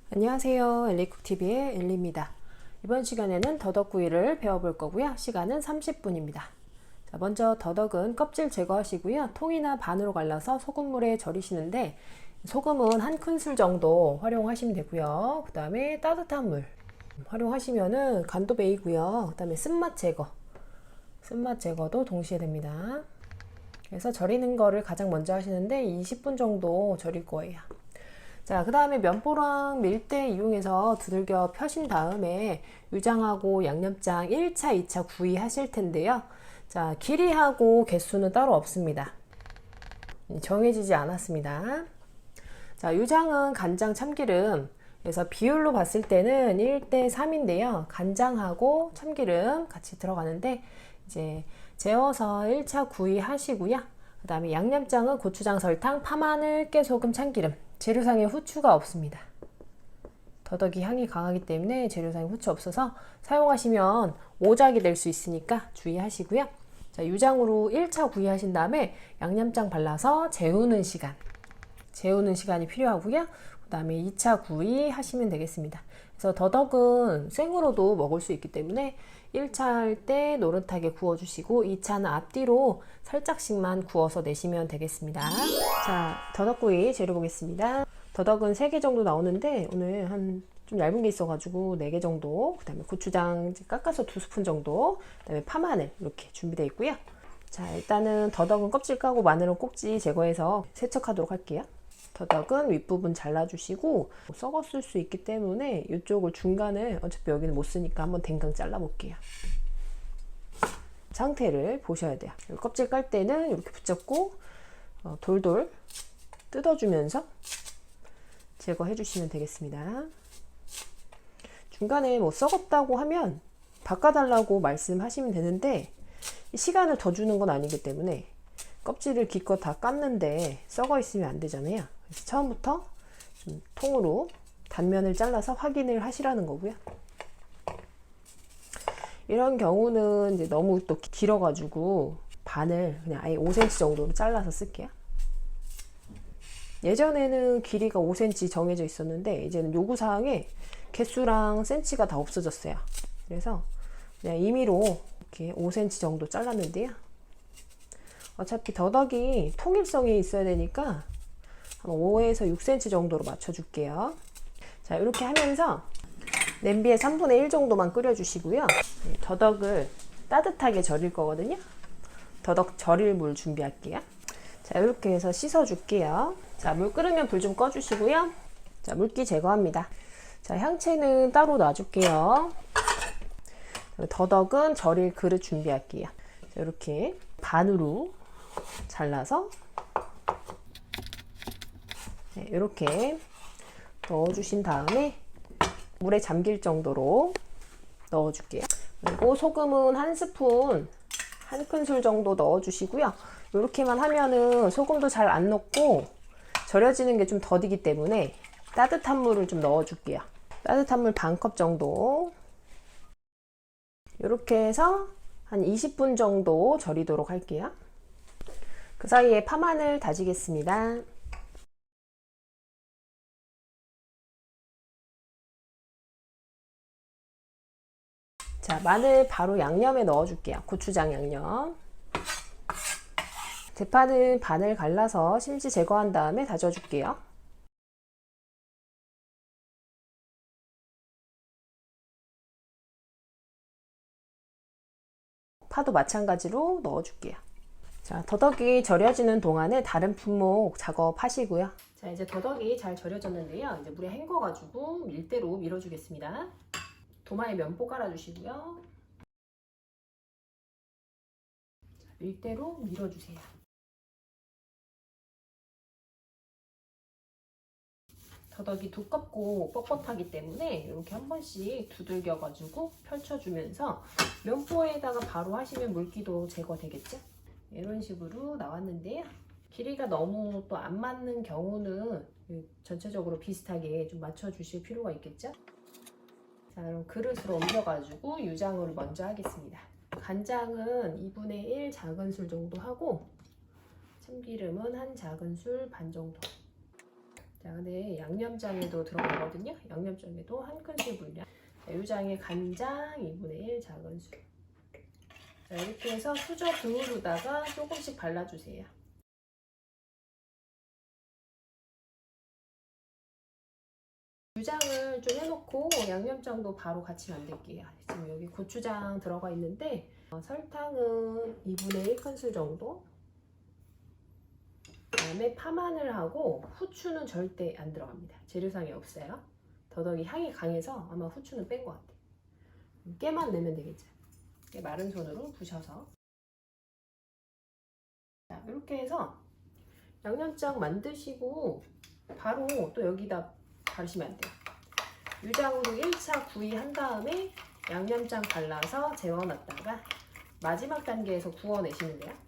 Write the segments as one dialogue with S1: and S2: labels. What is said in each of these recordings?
S1: 안녕하세요. 엘리쿡TV의 엘리입니다. 이번 시간에는 더덕구이를 배워볼 거고요. 시간은 30분입니다. 자, 먼저 더덕은 껍질 제거하시고요. 통이나 반으로 갈라서 소금물에 절이시는데 소금은 한 큰술 정도 활용하시면 되고요. 그 다음에 따뜻한 물 활용하시면은 간도 배이고요. 그 다음에 쓴맛 제거도 동시에 됩니다. 그래서 절이는 거를 가장 먼저 하시는데 20분 정도 절일 거예요. 자, 그 다음에 면보랑 밀대 이용해서 두들겨 펴신 다음에 유장하고 양념장 1차, 2차 구이 하실 텐데요. 자, 길이하고 개수는 따로 없습니다. 정해지지 않았습니다. 자, 유장은 간장, 참기름. 그래서 비율로 봤을 때는 1대 3인데요. 간장하고 참기름 같이 들어가는데 이제 재워서 1차 구이 하시고요. 그 다음에 양념장은 고추장, 설탕, 파마늘, 깨소금, 참기름. 재료상에 후추가 없습니다. 더덕이 향이 강하기 때문에 재료상에 후추 없어서 사용하시면 오작이 될 수 있으니까 주의하시고요. 자, 유장으로 1차 구이 하신 다음에 양념장 발라서 재우는 시간이 필요하고요. 그 다음에 2차 구이 하시면 되겠습니다. 그래서 더덕은 생으로도 먹을 수 있기 때문에 1차 할 때 노릇하게 구워주시고 2차는 앞뒤로 살짝씩만 구워서 내시면 되겠습니다. 자, 더덕구이 재료 보겠습니다. 더덕은 3개 정도 나오는데 오늘 좀 얇은 게 있어가지고 4개 정도, 그 다음에 고추장 깎아서 2스푼 정도, 그 다음에 파마늘 이렇게 준비되어 있고요. 자, 일단은 더덕은 껍질 까고 마늘은 꼭지 제거해서 세척하도록 할게요. 더덕은 윗부분 잘라주시고 썩었을 수 있기 때문에 이쪽을 중간을 어차피 여기는 못 쓰니까 한번 댕강 잘라 볼게요. 상태를 보셔야 돼요. 껍질 깔 때는 이렇게 붙잡고 돌돌 뜯어주면서 제거해 주시면 되겠습니다. 중간에 뭐 썩었다고 하면 바꿔달라고 말씀하시면 되는데 시간을 더 주는 건 아니기 때문에 껍질을 기껏 다 깠는데 썩어 있으면 안 되잖아요. 그래서 처음부터 좀 통으로 단면을 잘라서 확인을 하시라는 거고요. 이런 경우는 이제 너무 또 길어가지고 반을 그냥 아예 5cm 정도로 잘라서 쓸게요. 예전에는 길이가 5cm 정해져 있었는데 이제는 요구사항에 개수랑 센치가 다 없어졌어요. 그래서 그냥 임의로 이렇게 5cm 정도 잘랐는데요. 어차피 더덕이 통일성이 있어야 되니까 한 5에서 6cm 정도로 맞춰줄게요. 자, 이렇게 하면서 냄비에 3분의 1 정도만 끓여주시고요. 더덕을 따뜻하게 절일 거거든요. 더덕 절일 물 준비할게요. 자, 이렇게 해서 씻어줄게요. 자, 물 끓으면 불 좀 꺼주시고요. 자, 물기 제거합니다. 자, 향채는 따로 놔줄게요. 더덕은 절일 그릇 준비할게요. 자, 이렇게 반으로 잘라서 이렇게 넣어주신 다음에 물에 잠길 정도로 넣어줄게요. 그리고 소금은 한 스푼, 한 큰술 정도 넣어주시고요. 이렇게만 하면은 소금도 잘 안 녹고 절여지는 게 좀 더디기 때문에 따뜻한 물을 좀 넣어줄게요. 따뜻한 물 반 컵 정도. 이렇게 해서 한 20분 정도 절이도록 할게요. 그 사이에 파마늘 다지겠습니다. 자, 마늘 바로 양념에 넣어줄게요. 고추장 양념. 대파는 반을 갈라서 심지 제거한 다음에 다져줄게요. 파도 마찬가지로 넣어줄게요. 자, 더덕이 절여지는 동안에 다른 품목 작업하시고요. 자, 이제 더덕이 잘 절여졌는데요. 이제 물에 헹궈가지고 밀대로 밀어주겠습니다. 도마에 면포 깔아주시고요. 자, 밀대로 밀어주세요. 더덕이 두껍고 뻣뻣하기 때문에 이렇게 한 번씩 두들겨가지고 펼쳐주면서 면포에다가 바로 하시면 물기도 제거되겠죠? 이런 식으로 나왔는데요. 길이가 너무 또 안 맞는 경우는 전체적으로 비슷하게 좀 맞춰주실 필요가 있겠죠? 자, 그럼 그릇으로 옮겨가지고 유장을 먼저 하겠습니다. 간장은 2분의 1 작은술 정도 하고 참기름은 한 작은술 반 정도. 자, 근데 양념장에도 들어가거든요. 양념장에도 한 큰술 분량. 자, 이 장에 간장 2분의 1 작은 술. 자, 이렇게 해서 수저 등으로다가 조금씩 발라주세요. 유장을 좀 해놓고 양념장도 바로 같이 만들게요. 지금 여기 고추장 들어가 있는데 설탕은 2분의 1 큰술 정도. 그다음에 파마늘하고 후추는 절대 안 들어갑니다. 재료상에 없어요. 더덕이 향이 강해서 아마 후추는 뺀 것 같아요. 깨만 내면 되겠죠. 깨 마른 손으로 부셔서. 자, 이렇게 해서 양념장 만드시고 바로 또 여기다 바르시면 안 돼요. 유장으로 1차 구이 한 다음에 양념장 발라서 재워놨다가 마지막 단계에서 구워내시면 돼요.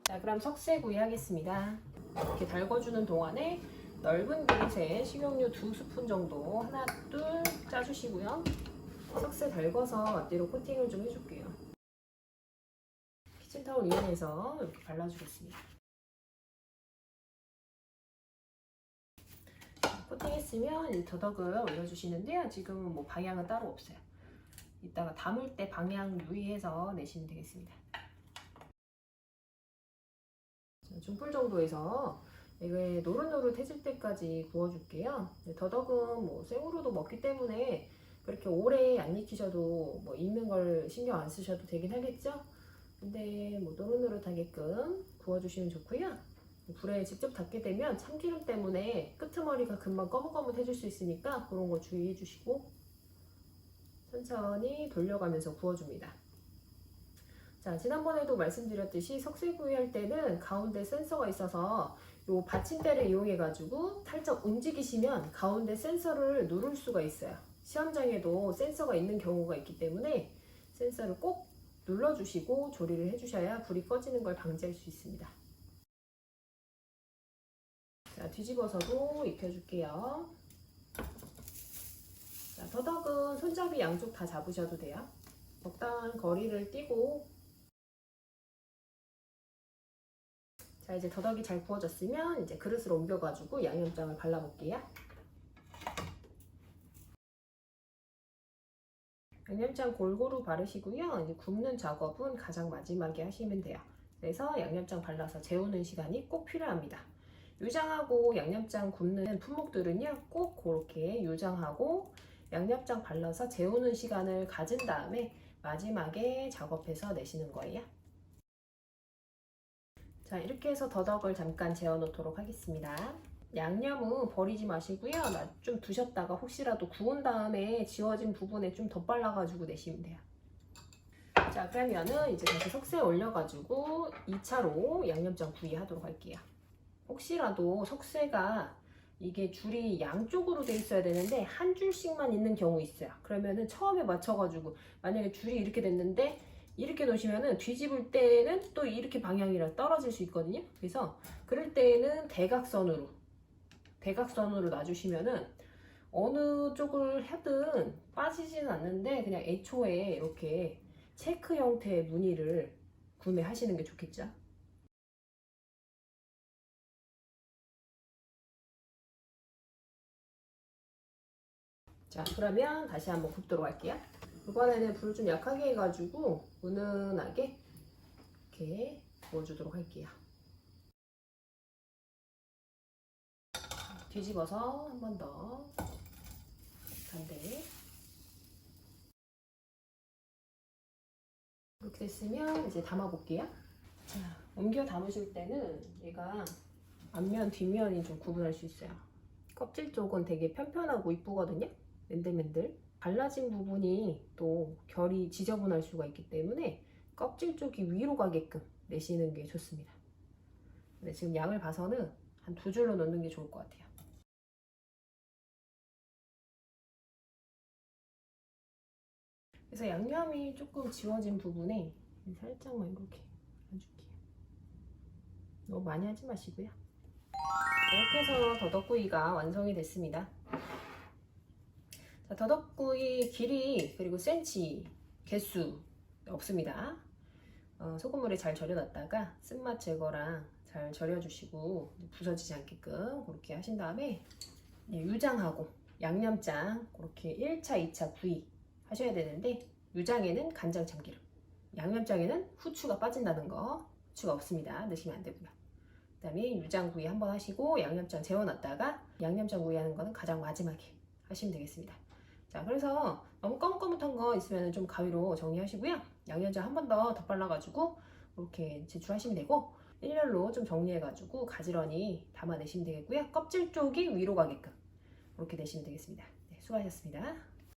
S1: 자, 그럼 석쇠구이 하겠습니다. 이렇게 달궈주는 동안에 넓은 그릇에 식용유 2스푼 정도 하나 둘 짜주시고요. 석쇠 달궈서 앞뒤로 코팅을 좀 해줄게요. 키친타올 이용해서 이렇게 발라주겠습니다. 코팅했으면 이제 더덕을 올려주시는데요. 지금은 뭐 방향은 따로 없어요. 이따가 담을 때 방향 유의해서 내시면 되겠습니다. 중불 정도에서 이게 노릇노릇해질 때까지 구워줄게요. 더덕은 뭐 생으로도 먹기 때문에 그렇게 오래 안 익히셔도 뭐 익는 걸 신경 안 쓰셔도 되긴 하겠죠. 근데 뭐 노릇노릇하게끔 구워주시면 좋고요. 불에 직접 닿게 되면 참기름 때문에 끄트머리가 금방 거뭇거뭇해질 수 있으니까 그런 거 주의해 주시고 천천히 돌려가면서 구워줍니다. 자, 지난번에도 말씀드렸듯이 석쇠구이 할 때는 가운데 센서가 있어서 요 받침대를 이용해 가지고 살짝 움직이시면 가운데 센서를 누를 수가 있어요. 시험장에도 센서가 있는 경우가 있기 때문에 센서를 꼭 눌러주시고 조리를 해주셔야 불이 꺼지는 걸 방지할 수 있습니다. 자, 뒤집어서도 익혀줄게요. 자, 더덕은 손잡이 양쪽 다 잡으셔도 돼요. 적당한 거리를 띄고. 자, 이제 더덕이 잘 구워졌으면 이제 그릇으로 옮겨가지고 양념장을 발라볼게요. 양념장 골고루 바르시고요. 이제 굽는 작업은 가장 마지막에 하시면 돼요. 그래서 양념장 발라서 재우는 시간이 꼭 필요합니다. 유장하고 양념장 굽는 품목들은요, 꼭 그렇게 유장하고 양념장 발라서 재우는 시간을 가진 다음에 마지막에 작업해서 내시는 거예요. 자, 이렇게 해서 더덕을 잠깐 재워 놓도록 하겠습니다. 양념은 버리지 마시고요. 좀 두셨다가 혹시라도 구운 다음에 지워진 부분에 좀 더 발라가지고 내시면 돼요. 자, 그러면은 이제 다시 석쇠에 올려가지고 2차로 양념장 구이 하도록 할게요. 혹시라도 석쇠가 이게 줄이 양쪽으로 돼 있어야 되는데 한 줄씩만 있는 경우 있어요. 그러면은 처음에 맞춰가지고 만약에 줄이 이렇게 됐는데 이렇게 놓으시면은 뒤집을 때는 또 이렇게 방향이라 떨어질 수 있거든요. 그래서 그럴 때는 대각선으로 놔주시면은 어느 쪽을 하든 빠지지는 않는데 그냥 애초에 이렇게 체크 형태의 무늬를 구매하시는 게 좋겠죠. 자, 그러면 다시 한번 굽도록 할게요. 이번에는 불을 좀 약하게 해가지고 은은하게 이렇게 구워주도록 할게요. 뒤집어서 한 번 더 반대. 이렇게 됐으면 이제 담아볼게요. 자, 옮겨 담으실 때는 얘가 앞면, 뒷면이 좀 구분할 수 있어요. 껍질 쪽은 되게 편편하고 이쁘거든요. 맨들맨들. 갈라진 부분이 또 결이 지저분할 수가 있기 때문에 껍질 쪽이 위로 가게끔 내시는 게 좋습니다. 근데 지금 양을 봐서는 한 2줄로 넣는 게 좋을 것 같아요. 그래서 양념이 조금 지워진 부분에 살짝만 이렇게 해줄게요. 너무 많이 하지 마시고요. 이렇게 해서 더덕구이가 완성이 됐습니다. 자, 더덕구이 길이 그리고 센치, 개수 없습니다. 소금물에 잘 절여놨다가 쓴맛 제거랑 잘 절여주시고 부서지지 않게끔 그렇게 하신 다음에 유장하고 양념장 그렇게 1차, 2차 구이 하셔야 되는데 유장에는 간장 참기름, 양념장에는 후추가 빠진다는 거, 후추가 없습니다. 넣으시면 안 되고요. 그 다음에 유장 구이 한번 하시고 양념장 재워놨다가 양념장 구이 하는 거는 가장 마지막에 하시면 되겠습니다. 자, 그래서 너무 거뭇거뭇한 거 있으면 좀 가위로 정리하시고요. 양념장 한 번 더 덧발라가지고 이렇게 제출하시면 되고 일렬로 좀 정리해가지고 가지런히 담아내시면 되겠고요. 껍질 쪽이 위로 가게끔 이렇게 내시면 되겠습니다. 네, 수고하셨습니다.